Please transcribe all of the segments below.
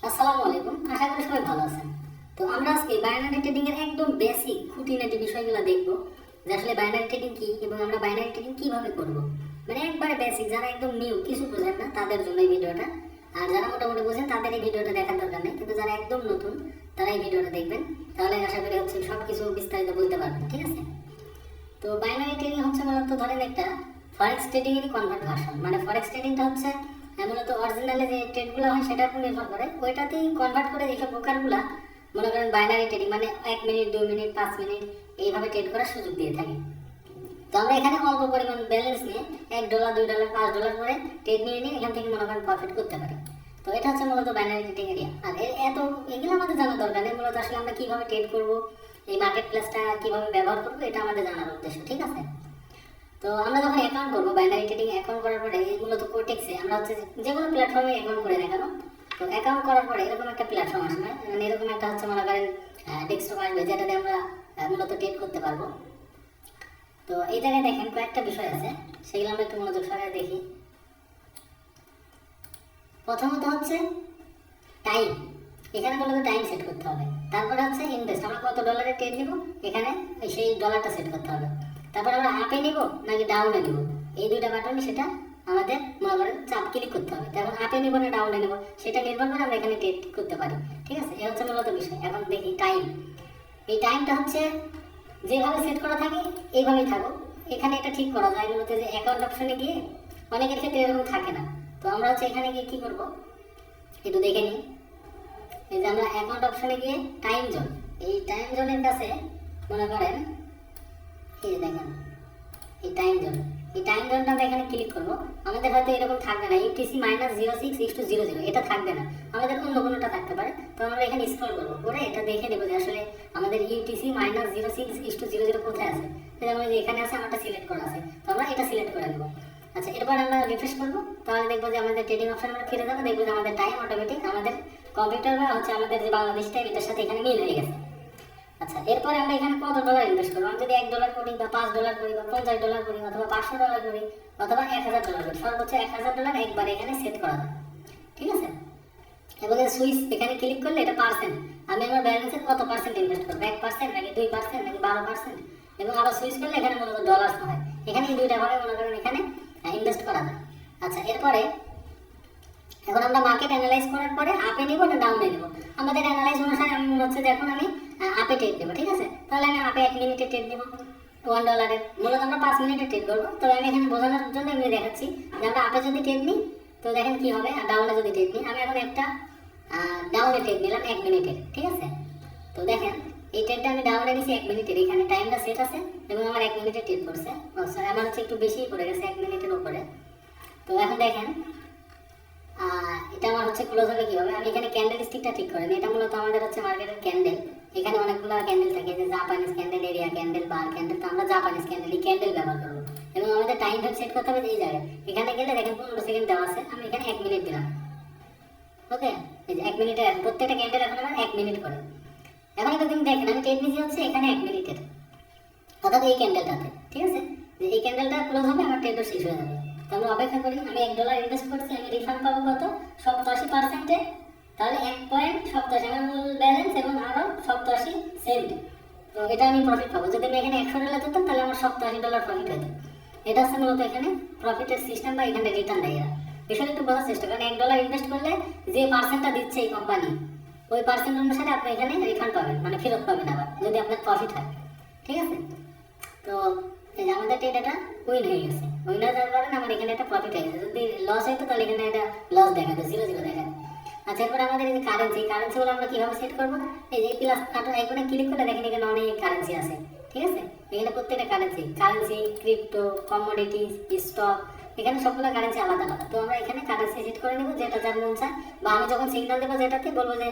আসসালামু আলাইকুম, আশা করি সবাই ভালো আছেন। তো আমরা আজকে বাইনারি ট্রেডিং এর একদম বেসিক খুঁটিনাটি বিষয়গুলো দেখব যে আসলে বাইনারি ট্রেডিং কি এবং আমরা বাইনারি ট্রেডিং কিভাবে করব। মানে একবারে বেসিক, যারা একদম নিউ কিছু বোঝেন না তাদের জন্য এই ভিডিওটা। আর যারা মোটামুটি বোঝেন তাদের এই ভিডিওটা দেখার দরকার নেই, কিন্তু যারা একদম নতুন তারা এই ভিডিওটা দেখবেন, তাহলে আশা করি হচ্ছে সব কিছু বিস্তারিত বলতে পারবেন। ঠিক আছে? তো বাইনারি ট্রেডিং হচ্ছে মূলত ধরেন একটা ফরেক্স ট্রেডিং এরই কনভার্ট ভার্সন। মানে ফরেক্স ট্রেডিংটা হচ্ছে মূলত অরিজিনালে যে ট্রেডগুলো হয় সেটার উপর নির্ভর করে, ওইটাতেই কনভার্ট করে এইসব ব্রোকারগুলা মনে করেন বাইনারি ট্রেডিং মানে 1 মিনিট 2 মিনিট 5 মিনিট এইভাবে ট্রেড করার সুযোগ দিয়ে থাকে। তো আমরা এখানে অল্প পরিমাণ ব্যালেন্স নিয়ে $1 $2 $5 করে ট্রেড নিয়ে এখান থেকে মনে করেন প্রফিট করতে পারি। তো এটা হচ্ছে মূলত বাইনারি ট্রেডিং এরিয়া। আর এত এগুলো আমাদের জানা দরকার নেই, মূলত আসলে আমরা কিভাবে ট্রেড করব, এই মার্কেট প্লেসটা কিভাবে ব্যবহার করবো, এটা আমাদের জানার উদ্দেশ্য। ঠিক আছে? তো আমরা যখন অ্যাকাউন্ট করবো বাইনারি ট্রেডিং অ্যাকাউন্ট করার পরে মূলত কোটেক্সে আমরা হচ্ছে যে কোনো প্ল্যাটফর্মে অ্যাকাউন্ট করে না কেন, তো অ্যাকাউন্ট করার পরে এরকম একটা প্ল্যাটফর্ম আসবে, মানে এরকম একটা হচ্ছে মনে করেন ডেস্কটপ আসবে, যেটাতে আমরা মূলত ট্রেড করতে পারবো। তো এই জায়গায় দেখেন কয়েকটা বিষয় আছে, সেগুলো আমরা একটু মনোযোগ সহকারে দেখি। প্রথমত হচ্ছে টাইম, এখানে মূলত টাইম সেট করতে হবে। তারপরে হচ্ছে ইনভেস্ট, আমরা কত ডলারের ট্রেড নিব এখানে সেই ডলারটা সেট করতে হবে। তারপরে আমরা আপে নিব নাকি ডাউনে নিব, এই দুইটা বাটন সেটা আমাদের মনে করেন চাপ ক্লিক করতে হবে। তারপর আপে নিব না ডাউনে নিব সেটা নির্ভর করে আমরা এখানে ট্রেড করতে পারি। ঠিক আছে? এই হচ্ছে মূলত বিষয়। এখন দেখি টাইম, এই টাইমটা হচ্ছে যেভাবে সেট করা থাকে এইভাবেই থাকুক। এখানে এটা ঠিক করা যায় মূলত যে অ্যাকাউন্ট অপশনে গিয়ে, অনেকের ক্ষেত্রে এরকম থাকে না। তো আমরা হচ্ছে এখানে গিয়ে কী করবো একটু দেখে নিই। এই যে আমরা অ্যাকাউন্ট অপশনে গিয়ে টাইম জোন, এই টাইম জোনের কাছে মনে করেন এই যে দেখেন এই টাইম জোন, এই টাইম জোনটা আমরা এখানে ক্লিক করবো। আমাদের হয়তো এরকম থাকবে না UTC -06:00, এটা থাকবে না, আমাদের অন্য কোনোটা থাকতে পারে। তো আমরা এখানে স্ক্রল করবো, করে এটা দেখে নেবো যে আসলে আমাদের UTC -06:00 কোথায় আছে। যেমন এখানে আছে, আমারটা সিলেক্ট করা আছে, তো আমরা এটা সিলেক্ট করে নেবো। আচ্ছা, এরপর আমরা রিফ্রেশ করবো, তাহলে দেখবো যে আমাদের ট্রেডিং অপশন আমরা ফিরে যাবো, দেখবো যে আমাদের টাইম অটোমেটিক আমাদের কম্পিউটার বা হচ্ছে আমাদের যে বাংলাদেশ টাইম এটার সাথে এখানে মিল হয়ে গেছে। আচ্ছা, এরপরে আমরা এখানে কত ডলার ইনভেস্ট করবো, আমি যদি $1 করি বা $5 করি বা $50 করি অথবা $500 করি অথবা $1000 করি, সর্বোচ্চ $1000 একবার এখানে সেট করা যায়। ঠিক আছে? এবং সুইচ এখানে ক্লিক করলে এটা পার্সেন্ট, আমি আমার ব্যালেন্সে কত পার্সেন্ট ইনভেস্ট করবো, 1% নাকি 2% নাকি 12%, এবং আবার সুইচ করলে এখানে মূলত ডলার হয়। এখানে এই দুইটা ভাবে মনে করেন এখানে ইনভেস্ট করা যায়। আচ্ছা, এরপরে এখন আমরা মার্কেট অ্যানালাইজ করার পরে আপে নিব না ডাউনে নিব, আমাদের অ্যানালাইজ অনুসারে আমি মনে হচ্ছে যে এখন আমি আপে ট্রেড নেবো। ঠিক আছে? তাহলে আমি আপে 1 মিনিটে ট্রেড নেবো $1, মূলত আমরা 5 মিনিটে ট্রেড করবো। তবে আমি এখানে বোঝানোর জন্য এমনি দেখাচ্ছি যে আমরা আপে যদি ট্রেড নিই তো দেখেন কি হবে, আর ডাউনে যদি ট্রেড নিই, আমি এখন একটা ডাউনে ট্রেড নিলাম 1 মিনিটের। ঠিক আছে? তো দেখেন এই ট্রেডটা আমি ডাউনে নিছি 1 মিনিটের, এখানে টাইমটা সেট আছে এবং আমার 1 মিনিটে ট্রেড করছে। আমার হচ্ছে একটু বেশি পড়ে গেছে 1 মিনিটের উপরে। তো এখন দেখেন এটা আমার হচ্ছে ক্লোজ হবে কিভাবে, আমি এখানে ক্যান্ডেল স্টিকটা ঠিক করেন, এটা মূলত আমাদের হচ্ছে মার্কেটের ক্যান্ডেল। এখানে অনেকগুলো ক্যান্ডেল থাকে, যে জাপানিজ ক্যান্ডেল, এরিয়া ক্যান্ডেল, বার ক্যান্ডেল, তো আমরা জাপানিজ ক্যান্ডেল এই ক্যান্ডেল ব্যবহার করবো। এবং আমাদের টাইম সেট করতে হবে এই জায়গায়, এখানে গেলে দেখেন 15 সেকেন্ড দেওয়া আছে, আমি এখানে 1 মিনিট দিলাম। ওকে, এই যে 1 মিনিটে প্রত্যেকটা ক্যান্ডেল এখন আমার 1 মিনিট করে। এখন একটা দিন দেখেন আমি ট্রেড নিয়েছি হচ্ছে এখানে 1 মিনিটের, অর্থাৎ এই ক্যান্ডেলটাতে। ঠিক আছে? যে এই ক্যান্ডেলটা ক্লোজ হবে আমার ট্রেডও শেষ হয়ে যাবে। তো আমরা অপেক্ষা করি, আমি $1 ইনভেস্ট করছি, আমি রিফান্ড পাবো কত 87%, তাহলে 1.87 আমার মূল ব্যালেন্স এবং আরও 87 সেন্ট। তো এটা আমি প্রফিট পাবো। যদি আমি এখানে $100 দিতাম তাহলে আমার $87 প্রফিট হতো। এটা হচ্ছে মূলত এখানে প্রফিটের সিস্টেম বা এখানে রিটার্ন দেয় এরা। বিষয়টা একটু বোঝার চেষ্টা করেন, $1 ইনভেস্ট করলে যে পার্সেন্টটা দিচ্ছে এই কোম্পানি, ওই পার্সেন্ট অনুসারে আপনি এখানে রিফান্ড পাবেন, মানে ফেরত পাবেন আবার যদি আপনার প্রফিট হয়। ঠিক আছে? তো এই যে আমাদের ট্রেডটা উইন হয়ে গেছে, উইন হয়ে যাওয়ার কারণে আমার এখানে একটা প্রফিট হয়ে গেছে। যদি লস হইতো তাহলে এখানে একটা লস দেখাতো, 0 দেখাতো। আচ্ছা, এরপর আমাদের এই যে কারেন্সিগুলো আমরা কীভাবে সেট করবো, এই যে প্লাস আইকনে ক্লিক করে দেখেন এখানে অনেক কারেন্সি আছে। ঠিক আছে? এখানে প্রত্যেকটা কারেন্সি, ক্রিপ্টো, কমোডিটিস, স্টক, এখানে সবগুলো কারেন্সি আলাদা আলাদা। তো আমরা এখানে কারেন্সি সেট করে নেবো যেটা যার মন চায়, বা আমি যখন সিগন্যাল দেবো যেটাতে বলবো যে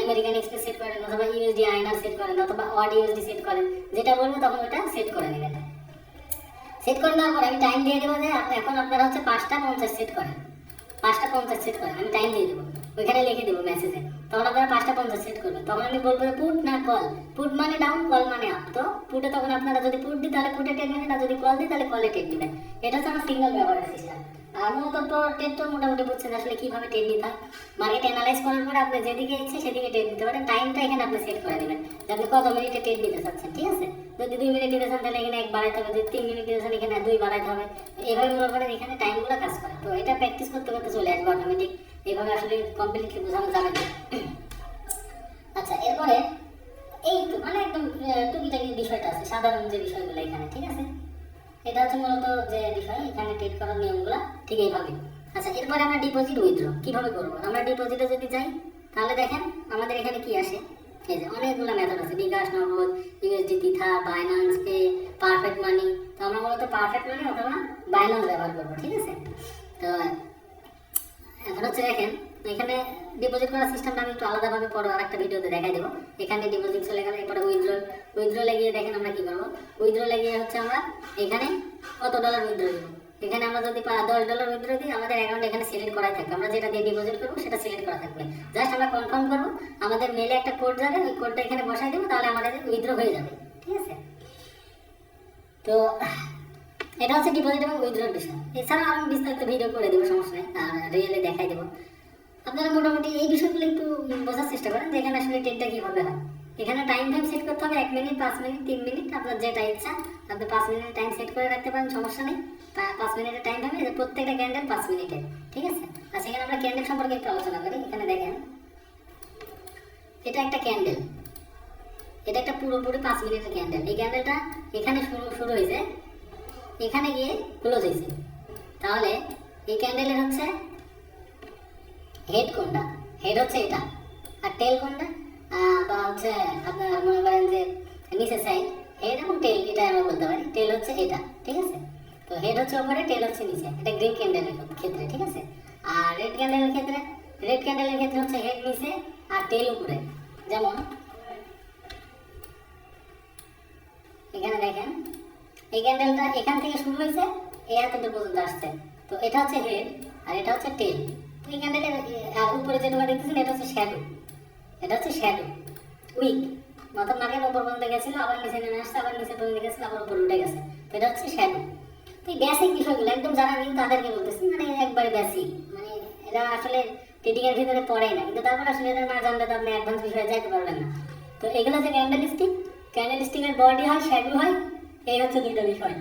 আমেরিকান এক্সপ্রেস সেট করেন অথবা USD আইনার সেট করেন অথবা অড USD সেট করেন, যেটা বলবো তখন ওটা সেট করে নেবেন। সেট করে দেওয়ার পরে আমি টাইম দিয়ে দেবো যে এখন আপনারা হচ্ছে 5:50 সেট করেন, 5:50 সেট করেন, আমি টাইম দিয়ে দেবো, ওইখানে লিখে দেবো মেসেজে। তখন আপনারা 5:50 সেট করবেন। তখন আমি বলবো যে পুট না কল, পুট মানে ডাউন, কল মানে আপ। তো পুটে তখন আপনারা যদি পুট দিই তাহলে পুটে ট্রেড নেবেন, আর যদি কল দিই তাহলে কলে ট্রেড নেবেন। এটা হচ্ছে আমার সিগন্যাল ব্যবহারের সিস্টেম। আর মূলত তো ট্রেড তো মোটামুটি বুঝছেন আসলে কিভাবে ট্রেড নিতে হয়। মার্কেট অ্যানালাইজ করার পরে আপনি যেদিকে ইচ্ছে সেদিকে ট্রেড নিতে পারেন। টাইমটা এখানে আপনি সেট করে দেবেন যে আপনি কত মিনিটে ট্রেড নিতে চাচ্ছেন, ঠিক আছে। যদি 2 মিনিট নিতে চান তাহলে এখানে 1 বাড়াইতে হবে, যদি 3 মিনিট নিতে চান এখানে 2 বাড়াইতে হবে। এভাবে মনে করেন এখানে টাইমগুলো কাজ করে। তো এটা প্র্যাকটিস করতে করতে চলে আসবে অটোমেটিক। এইভাবে আসলে কমপ্লিটলি বোঝানো যাবে না। আচ্ছা, এরপরে এই তো মানে একদম টুকিটাকি বিষয়টা আছে, সাধারণ যে বিষয়গুলো এখানে, ঠিক আছে। এটা হচ্ছে মূলত যে বিষয় এখানে ট্রেড করার নিয়মগুলো ঠিক এইভাবে। আচ্ছা, এরপরে আমরা ডিপোজিট উইথড্র কিভাবে করব। আমরা ডিপোজিটে যদি যাই তাহলে দেখেন আমাদের এখানে কি আসে, এই যে অনেকগুলো মেথড আছে, বিকাশ, নগদ, ইউএসডি, তিথা, বাইন্যান্স পে, পারফেক্ট মানি। তো আমরা মূলত পারফেক্ট মানি অথবা বাইন্যান্স ব্যবহার করবো, ঠিক আছে। তো এখন হচ্ছে দেখেন এখানে ডিপোজিট করার সিস্টেমটা আমি একটু আলাদাভাবে পরে আরেকটা ভিডিওতে দেখাই দেবো। এখানে ডিপোজিট চলে গেলে এরপরে উইথড্র লাগিয়ে দেখেন আমরা কি করবো। উইথড্র লাগিয়ে হচ্ছে আমরা এখানে কত ডলার উইথড্র দিব। এখানে আমরা যদি $10 উইথড্র দিই আমাদের অ্যাকাউন্ট এখানে সিলেক্ট করাই থাকবে। আমরা যেটা দিয়ে ডিপোজিট করবো সেটা সিলেক্ট করা থাকবে। জাস্ট আমরা কনফার্ম করবো, আমাদের মেলে একটা কোড যাবে, ওই কোডটা এখানে বসাই দেবো, তাহলে আমাদের উইথড্র হয়ে যাবে, ঠিক আছে। তো এটা হচ্ছে ডিপোজিট এবং উইথড্রর বিষয়। এছাড়াও আমি বিস্তারিত ভিডিও করে দেবো, সমস্যা নেই, আর রিয়েলে দেখাই দেবো। আপনারা মোটামুটি এই বিষয়গুলো একটু বোঝার চেষ্টা করেন যে এখানে আসলে ট্রেডটা কীভাবে হয়। এখানে টাইম সেট করতে হবে 1 মিনিট, 5 মিনিট, 3 মিনিট, আপনার যেটা ইচ্ছা। আপনি 5 মিনিটের টাইম সেট করে রাখতে পারেন, সমস্যা নেই। 5 মিনিটের টাইম হবে, প্রত্যেকটা ক্যান্ডেল 5 মিনিটের, ঠিক আছে। আচ্ছা, এখানে আমরা ক্যান্ডেল সম্পর্কে একটু আলোচনা করি। এখানে দেখেন এটা একটা ক্যান্ডেল, এটা একটা পুরোপুরি 5 মিনিটের ক্যান্ডেল। এই ক্যান্ডেলটা এখানে শুরু হয়েছে, এখানে গিয়ে ক্লোজ হয়েছে। তাহলে এই ক্যান্ডেলের হচ্ছে হেড কোনটা, হেড হচ্ছে এটা, আর টেল কোনটা, বা হচ্ছে আপনার মনে করেন যে নিচে সাইড, হেড এবং টেল, এটা আমরা বলতে পারি। টেল হচ্ছে এটা, ঠিক আছে। তো হেড হচ্ছে উপরে, টেল হচ্ছে নিচে, এটা গ্রিন ক্যান্ডেলের ক্ষেত্রে, ঠিক আছে। আর রেড ক্যান্ডেলের ক্ষেত্রে হচ্ছে হেড নিচে আর টেল উপরে। যেমন এখানে দেখেন এই ক্যান্ডেলটা এখান থেকে শুরু হয়েছে, এই এতদূর পর্যন্ত আসছে। তো এটা হচ্ছে হেড আর এটা হচ্ছে টেল। তো এই ক্যান্ডেলের উপরে যেটা দেখতেছেন এটা হচ্ছে শ্যাডো, এটা হচ্ছে শ্যাডো উইক, অর্থাৎ মার্কেট উপর পর্যন্ত গেছিল, আবার নিচে নেমে আসছে, আবার নিচে পর্যন্ত গেছিল, আবার উপর উঠে গেছে। তো এটা হচ্ছে শ্যাডো। তো এই বেসিক বিষয়গুলো একদম জানা নেই তাদেরকে বলতেছি, মানে একবারে বেসিক, মানে এরা আসলে ট্রেডিং এর ভিতরে পড়েই না, কিন্তু তারপর আসলে এটা না জানলে তো আপনি অ্যাডভান্স বিষয়ে যাইতে পারবেন না। তো এগুলো যে ক্যান্ডেলস্টিকের বডি হয়, শ্যাডো হয়, এই হচ্ছে দুইটা বিষয়।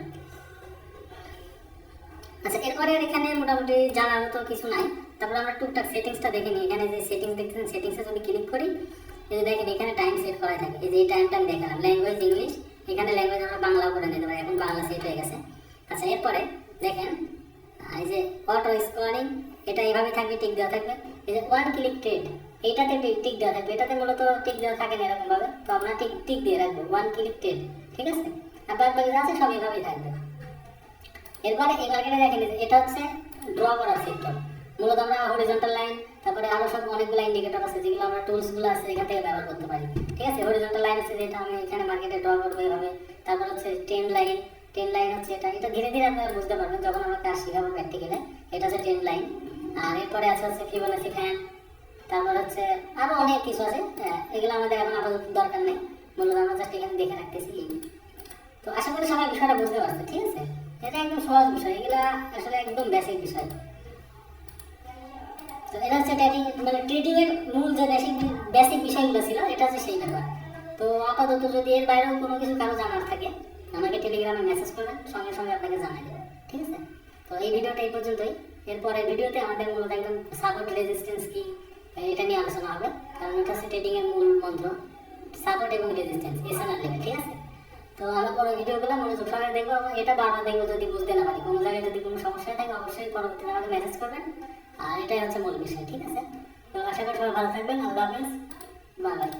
আচ্ছা, এরপরে এখানে মোটামুটি জানার মতো কিছু নাই। তারপর আমরা টুকটাক সেটিংসটা দেখে নিই। এখানে যে সেটিংস দেখতেছেন, সেটিংসে যদি ক্লিক করি, এই যে দেখেন এখানে টাইম সেট করা থাকে। এই যে এই টাইমটা আমি দেখালাম, ল্যাঙ্গুয়েজ ইংলিশ, এখানে ল্যাঙ্গুয়েজ আমরা বাংলাও করে নিতে পারি, এখন বাংলা সেট হয়ে গেছে। আচ্ছা, এরপরে দেখেন এই যে অটো স্ক্রলিং, এটা এইভাবে থাকবে, টিক দেওয়া থাকবে। এই যে ওয়ান ক্লিক ট্রেড, এইটাতে টিক দেওয়া থাকবে, এটাতে মূলত টিক দেওয়া থাকে না এরকমভাবে, তো আমরা টিক দিয়ে রাখবো ওয়ান ক্লিক ট্রেড, ঠিক আছে। আর বাকি যা আছে সব এইভাবেই থাকবে। এরপরে এই মার্কেটে দেখেন এটা হচ্ছে ড্র করার সেক্টর। মূলত আমরা হরিজন্টাল লাইন, তারপরে আরো সব অনেকগুলো ইন্ডিকেটর আছে যেগুলো আমরা টুলসগুলো আছে এখান থেকে ব্যবহার করতে পারি, ঠিক আছে। হরিজন্টাল লাইন হচ্ছে যেটা আমি এখানে মার্কেটে ড্র করবো এইভাবে। তারপর হচ্ছে ট্রেন্ড লাইন হচ্ছে এটা ধীরে ধীরে আপনারা বুঝতে পারবেন যখন আমরা কাজ শিখাবো প্র্যাকটিক্যালে। এটা হচ্ছে ট্রেন্ড লাইন। আর এরপরে আছে হচ্ছে ফিবোনাচি ফ্যান, তারপর হচ্ছে আরো অনেক কিছু আছে, এগুলো আমাদের এখন আপাতত দরকার নেই, মূলত আমরা জাস্ট এখানে দেখে রাখতেছি। তো আশা করি সবাই বিষয়টা বুঝতে পারছে, ঠিক আছে। এটা একদম সহজ বিষয়, এগুলা আসলে একদম বেসিক বিষয়। তো এটা হচ্ছে ট্রেডিং এর মূল যে বেসিক বিষয়গুলো ছিল, এটা হচ্ছে সেই ব্যাপার। তো আপাতত যদি এর বাইরেও কোনো কিছু কারো জানার থাকে আমাকে টেলিগ্রামে মেসেজ করবেন, সঙ্গে সঙ্গে আপনাকে জানাই দেবো, ঠিক আছে। তো এই ভিডিওটা এই পর্যন্তই। এরপরে ভিডিওতে আমাদের মূলত একদম সাপোর্ট রেজিস্ট্যান্স কি এটা নিয়ে আলোচনা হবে, কারণ এটা হচ্ছে ট্রেডিং এর মূল মন্ত্র, সাপোর্ট এবং রেজিস্ট্যান্স এসএনআর লেভেল, ঠিক আছে। তো আমরা পরে ভিডিওগুলো মনোযোগ সহকারে দেখবো এবং এটা বারবার দেখবো, যদি বুঝতে না পারি কোনো জায়গায় যদি কোনো সমস্যা থাকে অবশ্যই পরবর্তীতে আমাকে মেসেজ করবেন। আর এটাই হচ্ছে মূল বিষয়, ঠিক আছে। তো আশা করি সবাই ভালো থাকবেন। আল্লাহ হাফেজ, বাই বাই।